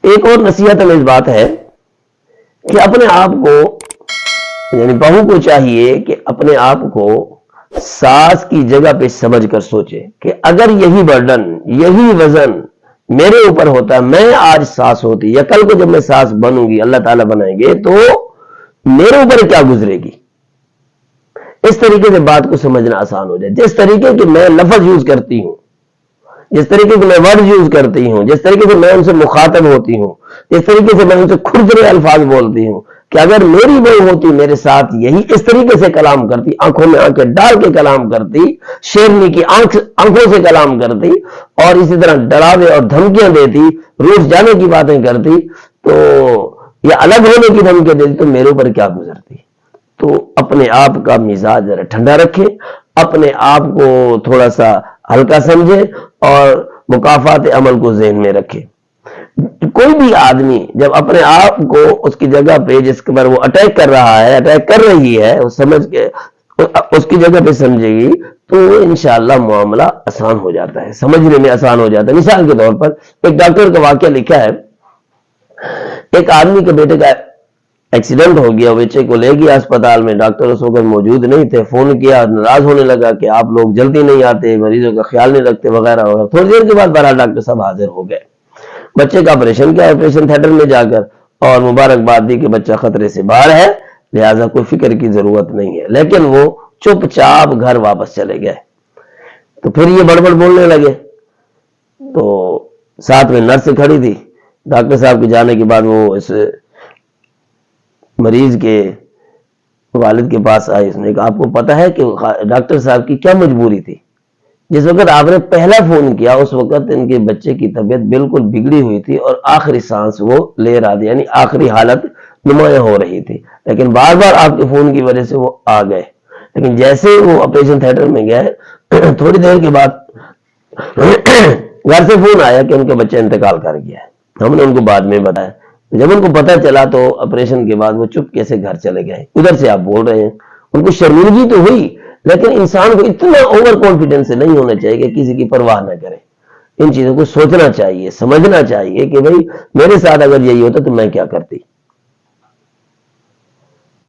ایک اور نصیحت ہمیں اس بات ہے کہ اپنے آپ کو یعنی بہو کو چاہیے کہ اپنے آپ کو ساس کی جگہ پہ سمجھ کر سوچے کہ اگر یہی برڈن یہی وزن میرے اوپر ہوتا، میں آج ساس ہوتی یا کل کو جب میں ساس بنوں گی، اللہ تعالیٰ بنائیں گے، تو میرے اوپر کیا گزرے گی۔ اس طریقے سے بات کو سمجھنا آسان ہو جائے۔ جس طریقے کہ میں لفظ یوز کرتی ہوں، جس طریقے سے میں ورڈ یوز کرتی ہوں، جس طریقے سے میں ان سے مخاطب ہوتی ہوں، جس طریقے سے میں ان سے کھردرے الفاظ بولتی ہوں، کہ اگر میری بہو ہوتی میرے ساتھ یہی اس طریقے سے کلام کرتی، آنکھوں میں آنکھیں ڈال کے کلام کرتی، شیرنی کی آنکھوں سے کلام کرتی، اور اسی طرح ڈراوے اور دھمکیاں دیتی، روس جانے کی باتیں کرتی، تو یا الگ ہونے کی دھمکیاں دیتی، تو میرے اوپر کیا گزرتی۔ تو اپنے آپ کا مزاج ذرا ٹھنڈا رکھیں، اپنے آپ کو تھوڑا سا ہلکا سمجھیں، اور مکافات عمل کو ذہن میں رکھیں۔ کوئی بھی آدمی جب اپنے آپ کو اس کی جگہ پہ جس پر وہ اٹیک کر رہا ہے، اٹیک کر رہی ہے، وہ سمجھ کے اس کی جگہ پہ سمجھے گی، تو انشاءاللہ معاملہ آسان ہو جاتا ہے، سمجھنے میں آسان ہو جاتا ہے۔ مثال کے طور پر ایک ڈاکٹر کا واقعہ لکھا ہے، ایک آدمی کے بیٹے کا ایکسیڈنٹ ہو گیا، بچے کو لے گیا اسپتال میں، ڈاکٹر اس وقت موجود نہیں تھے، فون کیا، ناراض ہونے لگا کہ آپ لوگ جلدی نہیں آتے، مریضوں کا خیال نہیں رکھتے وغیرہ وغیرہ۔ تھوڑی دیر کے بعد بہرحال ڈاکٹر صاحب حاضر ہو گئے، بچے کا آپریشن کیا، آپریشن تھیٹر میں جا کر، اور مبارکباد دی کہ بچہ خطرے سے باہر ہے، لہذا کوئی فکر کی ضرورت نہیں ہے۔ لیکن وہ چپ چاپ گھر واپس چلے گئے۔ تو پھر یہ بڑبڑ بولنے لگے، تو ساتھ میں نرس کھڑی تھی، ڈاکٹر صاحب کے جانے کے بعد وہ اس مریض کے والد کے پاس آئی، اس نے کہا آپ کو پتا ہے کہ ڈاکٹر صاحب کی کیا مجبوری تھی؟ جس وقت آپ نے پہلا فون کیا اس وقت ان کے بچے کی طبیعت بالکل بگڑی ہوئی تھی اور آخری سانس وہ لے رہا تھا، یعنی آخری حالت نمایاں ہو رہی تھی، لیکن بار بار آپ کے فون کی وجہ سے وہ آ گئے۔ لیکن جیسے وہ آپریشن تھیٹر میں گئے، تھوڑی دیر کے بعد گھر سے فون آیا کہ ان کے بچے انتقال کر گیا ہے۔ ہم نے ان کو بعد میں بتایا، جب ان کو پتا چلا تو آپریشن کے بعد وہ چپ کیسے گھر چلے گئے۔ ادھر سے آپ بول رہے ہیں، ان کو شرمندگی تو ہوئی، لیکن انسان کو اتنا اوور کانفیڈنس نہیں ہونا چاہیے کہ کسی کی پرواہ نہ کرے۔ ان چیزوں کو سوچنا چاہیے، سمجھنا چاہیے کہ بھئی میرے ساتھ اگر یہی ہوتا تو میں کیا کرتی۔